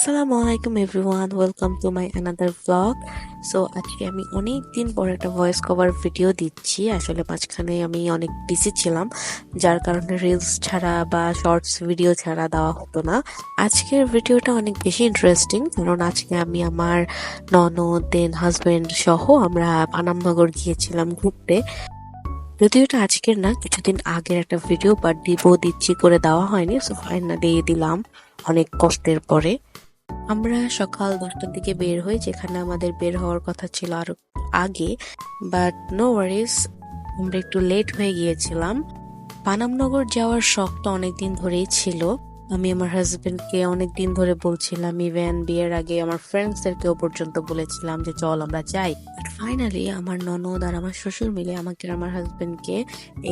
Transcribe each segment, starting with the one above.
আসসালামু আলাইকুম everyone, welcome to my another blog. So আজকে আমি অনেক দিন পর একটা ভয়েস কভার ভিডিও দিচ্ছি। আসলে মাঝখানে আমি অনেক বিজি ছিলাম, যার কারণে রিলস ছাড়া বা শর্টস ভিডিও ছাড়া দেওয়া হতো না। আজকের ভিডিওটা অনেক বেশি ইন্টারেস্টিং, কারণ আজকে আমি আমার ননদ দেন হাজবেন্ড সহ আমরা পানামনগর গিয়েছিলাম ঘুরতে। যদিও এটা আজকের না, কিছুদিন আগের একটা ভিডিও, বাট দিচ্ছি করে দেওয়া হয়নি। সো ফাইনালি দিলাম অনেক কষ্টের পরে। আমরা সকাল 10টার দিকে বের হই, যেখানে আমাদের বের হওয়ার কথা ছিল আরো আগে, বাট নো ওয়ারিস, আমরা একটু লেট হয়ে গিয়েছিলাম। পানামনগর যাওয়ার শখটা অনেকদিন ধরেই ছিল। আমি আমার হাজবেন্ডকে অনেকদিন ধরে বলছিলাম, ইভেন বিয়ের আগে আমার ফ্রেন্ডসদেরকেও পর্যন্ত বলেছিলাম যে চল আমরা যাই। বাট ফাইনালি আমার ননদ আর আমার শ্বশুর মিলে আমাকে আর আমার হাজবেন্ডকে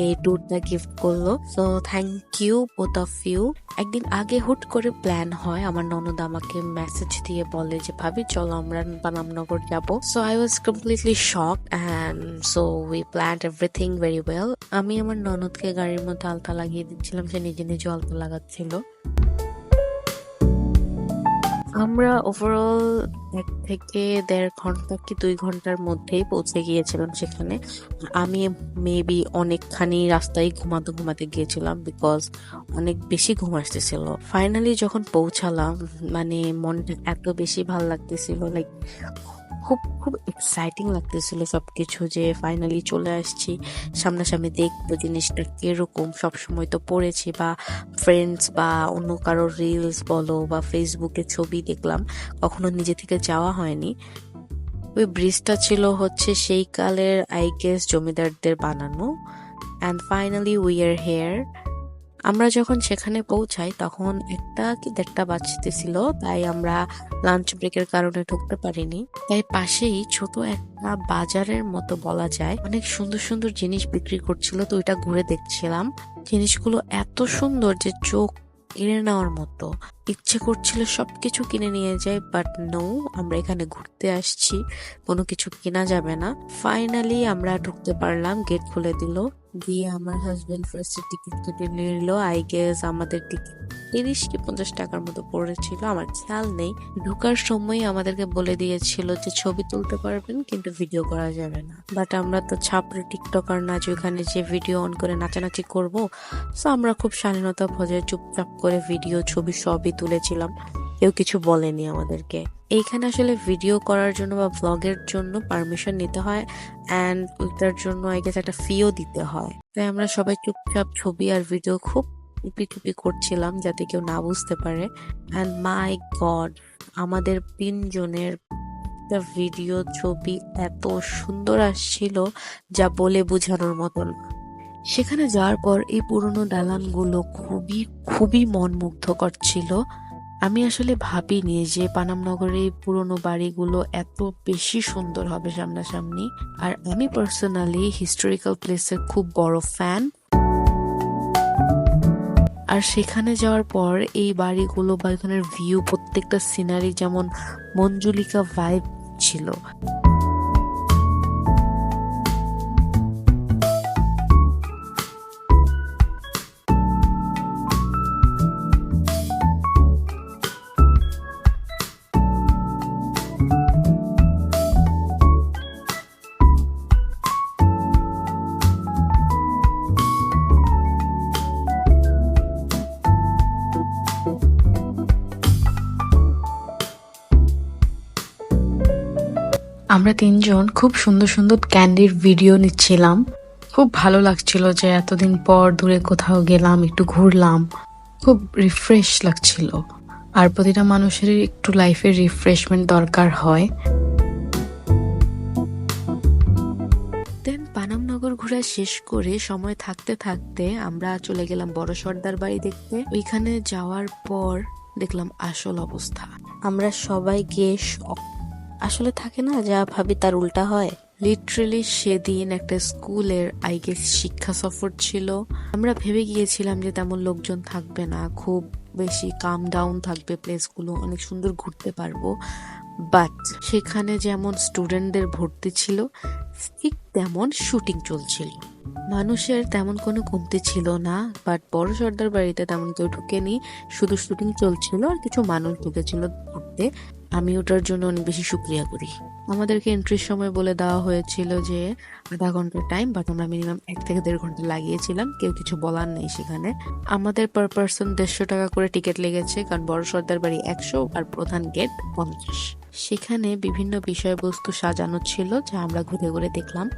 এই ট্যুরটা গিফট করলো। So thank you both of you. একদিন আগে হুট করে প্ল্যান হয়, আমার ননদ আমাকে মেসেজ দিয়ে বলে যে ভাবি চলো আমরা পানামনগর যাব। So I was completely shock and so we planned everything very well. আমি আমার ননদকে গাড়ির মধ্যে আলতা লাগিয়ে দিচ্ছিলাম, সে নিজে নিজে আলতা লাগাচ্ছিল। আমরা ওভারঅল 1 থেকে 1.5 ঘন্টা কি 2 ঘন্টার মধ্যেই পৌঁছে গিয়েছিলাম সেখানে। আমি মেবি অনেকখানি রাস্তায় ঘুমাতে ঘুমাতে গিয়েছিলাম, বিকজ অনেক বেশি ঘুম আসতেছিল। ফাইনালি যখন পৌঁছালাম, মানে মনটা এত বেশি ভাল লাগতেছিল, লাইক খুব খুব এক্সাইটিং লাগতেছিল সবকিছু, যে ফাইনালি চলে আসছি, সামনাসামনি দেখবো জিনিসটা কিরকম। সবসময় তো পড়েছি বা ফ্রেন্ডস বা অন্য কারো রিলস বলো বা ফেসবুকে ছবি দেখলাম, কখনো নিজে থেকে যাওয়া হয়নি। ওই ব্রিজটা ছিল হচ্ছে সেই কালের আই গেস জমিদারদের বানানো। And finally we are here. আমরা যখন সেখানে পৌঁছাই তখন 1টা কি 1:30 বাজতেছিল, তাই আমরা লাঞ্চ ব্রেকের কারণে ঢুকতে পারিনি। তাই পাশেই ছোট একটা বাজারের মতো বলা যায়, অনেক সুন্দর সুন্দর জিনিস বিক্রি করছিল, তো ওইটা ঘুরে দেখছিলাম। জিনিসগুলো এত সুন্দর যে চোখ কিনে নেওয়ার মতো, ইচ্ছে করছিল সবকিছু কিনে নিয়ে যাই, বাট নো, আমরা এখানে ঘুরতে আসছি, কোনো কিছু কেনা যাবে না। ফাইনালি আমরা ঢুকতে পারলাম, গেট খুলে দিল, দিয়ে আমার হাজবেন্ড ফার্স্টে টিকিট কেটে নিল। আই গেস আমাদের টিকিট 30 কি 50 টাকার মতো পড়েছিল, আমার খেয়াল নেই। ঢোকার সময় আমাদেরকে বলে দিয়েছিল যে ছবি তুলতে পারবেন কিন্তু ভিডিও করা যাবে না, বাট আমরা তো ছাপড়ে টিকটকার না যে ওখানে যে ভিডিও অন করে নাচানাচি করব। সো আমরা খুব শালীনতা বজায় চুপচাপ করে ভিডিও ছবি সবই তুলেছিলাম, কেউ কিছু বলেনি আমাদেরকে। এইখানে আসলে ভিডিও করার জন্য বা ব্লগের জন্য পারমিশন নিতে হয়, অ্যান্ড ওইটার জন্য আই গেস একটা ফিও দিতে হয়। তাই আমরা সবাই চুপচাপ ছবি আর ভিডিও খুব চুপি চুপি করছিলাম, যাতে কেউ না বুঝতে পারে। অ্যান্ড মাই গড, আমাদের 3 জনের একটা ভিডিও ছবি এত সুন্দর আসছিল, যা বলে বোঝানোর মতন। সেখানে যাওয়ার পর এই পুরোনো দালানগুলো খুবই খুবই মনমুগ্ধকর ছিল। আমি আসলে ভাবিনি যে পানামনগরের এই পুরোনো বাড়িগুলো এত বেশি সুন্দর হবে সামনাসামনি। আর আমি পার্সোনালি হিস্টোরিক্যাল প্লেসের খুব বড় ফ্যান। আর সেখানে যাওয়ার পর এই বাড়িগুলো বা এখানের ভিউ, প্রত্যেকটা সিনারি যেমন মঞ্জুলিকা ভাইব ছিল। আমরা 3জন খুব সুন্দর সুন্দর ক্যান্ডির ভিডিও নিচ্ছিলাম। খুব ভালো লাগছিল যে এতদিন পর দূরে কোথাও গেলাম, একটু ঘুরলাম, খুব রিফ্রেশ লাগছিল। আর প্রতিটা মানুষেরই একটু লাইফের রিফ্রেশমেন্ট দরকার হয়। দেন পানামনগর ঘোরা শেষ করে সময় থাকতে থাকতে আমরা চলে গেলাম বড় সর্দার বাড়ি দেখতে। ওইখানে যাওয়ার পর দেখলাম আসল অবস্থা। আমরা সবাই গিয়ে আসলে থাকে না যা ভাবি তার উল্টা হয়। লিটারেলি সেদিন একটা স্কুলের আই গেস শিক্ষা সফর ছিল। আমরা ভেবে গিয়েছিলাম যে তেমন লোকজন থাকবে না, খুব বেশি কাম ডাউন থাকবে, প্লেসগুলো অনেক সুন্দর ঘুরতে পারবো। বাট সেখানে যেমন স্টুডেন্টদের ভর্তি ছিল, ঠিক তেমন শুটিং চলছিল। মানুষের তেমন কোনো কমতি ছিল না, বাট বড় সর্দার বাড়িতে তেমন কেউ ঢুকেনি। শুধু শুটিং চলছিল আর কিছু মানুষ ঢুকেছিল ঘুরতে। আমি ওটার জন্য অনেক বেশি শুক্রিয়া করি। আমাদেরকে এন্ট্রির সময় বলে দেওয়া হয়েছিল যে 0.5 ঘন্টার টাইম, বাট আমরা মিনিমাম 1 থেকে 1.5 ঘন্টা লাগিয়েছিলাম। কেউ কিছু বলার নেই সেখানে। আমাদের পার পার্সন 150 টাকা করে টিকিট লেগেছে, কারণ বড় সর্দার বাড়ি 100 আর প্রধান গেট 50। সেখানে বিভিন্ন বিষয়বস্তু সাজানো ছিল যা আমরা ঘুরে ঘুরে দেখলাম।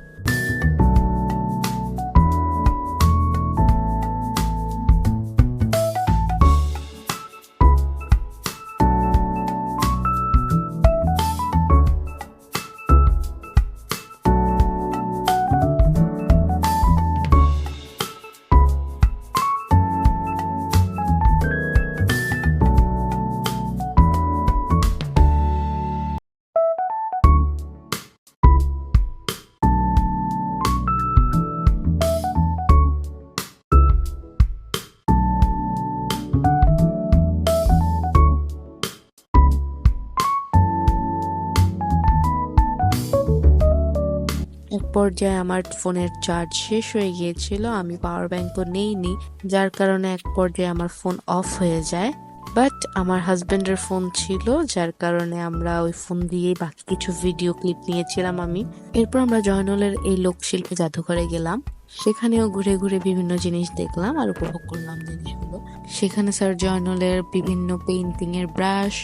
এক পর্যায়ে আমার ফোনের চার্জ শেষ হয়ে গিয়েছিল, আমি পাওয়ার ব্যাংকও নেইনি, যার কারণে এক পর্যায়ে আমার ফোন অফ হয়ে যায়। বাট আমার হাজবেন্ডের ফোন ছিল, যার কারণে আমরা ওই ফোন দিয়েই বাকি কিছু ভিডিও ক্লিপ নিয়েছিলাম আমি। এরপর আমরা জয়নুলের এই লোকশিল্প জাদুঘরে গেলাম। সেখানেও ঘুরে ঘুরে বিভিন্ন জিনিস দেখলাম আর উপভোগ করলাম জিনিসগুলো। সেখানে স্যার জয়নুলের বিভিন্ন পেইন্টিং এর ব্রাশ,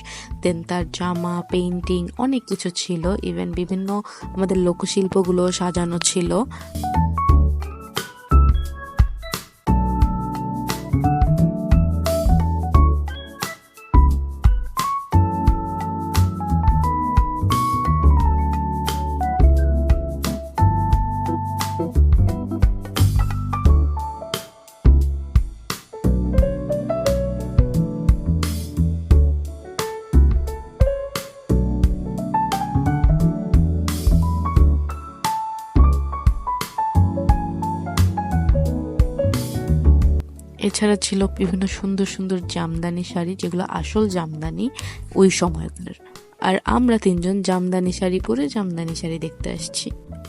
দেন তার জামা, পেইন্টিং অনেক কিছু ছিল। ইভেন বিভিন্ন আমাদের লোকশিল্পগুলো সাজানো ছিল। এছাড়া ছিল বিভিন্ন সুন্দর সুন্দর জামদানি শাড়ি, যেগুলো আসল জামদানি ওই সময়কার। আর আমরা 3জন জামদানি শাড়ি পরে জামদানি শাড়ি দেখতে আসছি।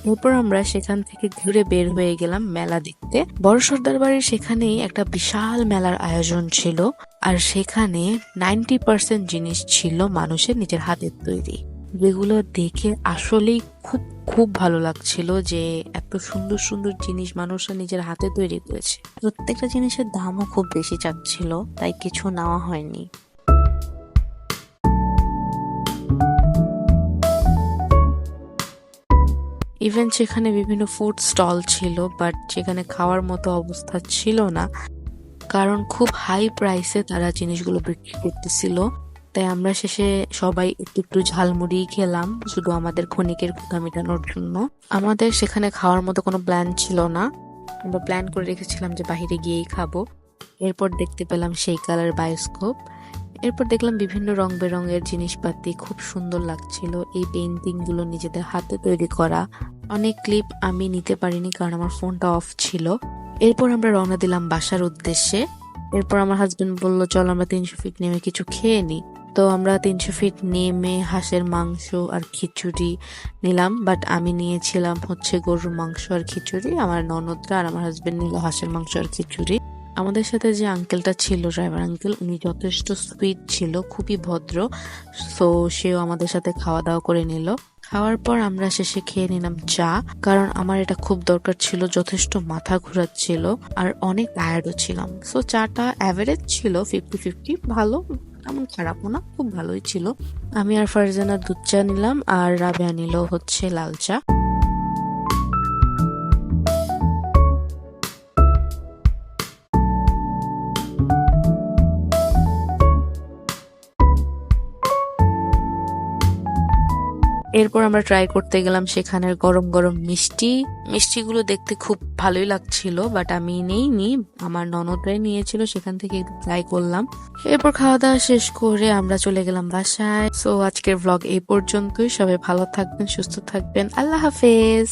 এরপর আমরা সেখান থেকে ঘুরে বের হয়ে গেলাম মেলা দেখতে। বড় সর্দার বাড়ির সেখানেই একটা বিশাল মেলার আয়োজন ছিল, আর সেখানে 90% জিনিস ছিল মানুষের নিজের হাতের তৈরি, যেগুলো দেখে আসলেই খুব খুব ভালো লাগছিল যে এত সুন্দর সুন্দর জিনিস মানুষরা নিজের হাতে তৈরি করেছে। প্রত্যেকটা জিনিসের দামও খুব বেশি চাচ্ছিল, তাই কিছু নেওয়া হয়নি। ইভেন সেখানে বিভিন্ন ফুড স্টল ছিল, বাট সেখানে খাওয়ার মতো অবস্থা ছিল না, কারণ খুব হাই প্রাইসে তারা জিনিসগুলো বিক্রি করতেছিল। তাই আমরা শেষে সবাই একটু একটু ঝালমুড়ি খেলাম, শুধু আমাদের ক্ষণিকের ক্ষুধা মেটানোর জন্য। আমাদের সেখানে খাওয়ার মতো কোনো প্ল্যান ছিল না, আমরা প্ল্যান করে রেখেছিলাম যে বাইরে গিয়েই খাবো। এরপর দেখতে পেলাম সেই কালার বায়োস্কোপ। এরপর দেখলাম বিভিন্ন রং বেরঙের জিনিসপাতি, খুব সুন্দর লাগছিল। এই পেইন্টিং গুলো নিজেদের হাতে তৈরি করা। অনেক ক্লিপ আমি নিতে পারিনি কারণ আমার ফোনটা অফ ছিল। এরপর আমরা রওনা দিলাম বাসার উদ্দেশ্যে। এরপর আমার হাজবেন্ড বলল, চল আমরা 300 ফিট নেমে কিছু খেয়ে নিই। তো আমরা 300 ফিট নেমে হাঁসের মাংস আর খিচুড়ি নিলাম, বাট আমি নিয়েছিলাম হচ্ছে গরুর মাংস আর খিচুড়ি, আমার ননদরা আর আমার হাজবেন্ড নিল হাঁসের মাংস আর খিচুড়ি। আমাদের সাথে যে আঙ্কেলটা ছিল, ড্রাইভার আঙ্কেল, উনি যথেষ্ট সুইট ছিল, খুবই ভদ্র। সো সেও আমাদের সাথে খাওয়া দাওয়া করে নিল। খাওয়ার পর আমরা শেষে খেয়ে নিলাম চা, কারণ আমার এটা খুব দরকার ছিল, যথেষ্ট মাথা ঘোরাচ্ছিল আর অনেক টায়ার্ডও ছিলাম। সো চাটা অ্যাভারেজ ছিল, 50-50, ভালো, তেমন খারাপও না, খুব ভালোই ছিল। আমি আর ফারজানা দুধ চা নিলাম, আর রাবেয়া নিল হচ্ছে লাল চা। এরপর আমরা ট্রাই করতে গেলাম সেখানের গরম গরম মিষ্টি। মিষ্টিগুলো দেখতে খুব ভালোই লাগছিল, বাট আমি নেইনি, আমার ননদরাই নিয়েছিল, সেখান থেকে একটু ট্রাই করলাম। এরপর খাওয়া দাওয়া শেষ করে আমরা চলে গেলাম বাসায়। সো আজকের ব্লগ এই পর্যন্তই। সবাই ভালো থাকবেন, সুস্থ থাকবেন। আল্লাহ হাফেজ।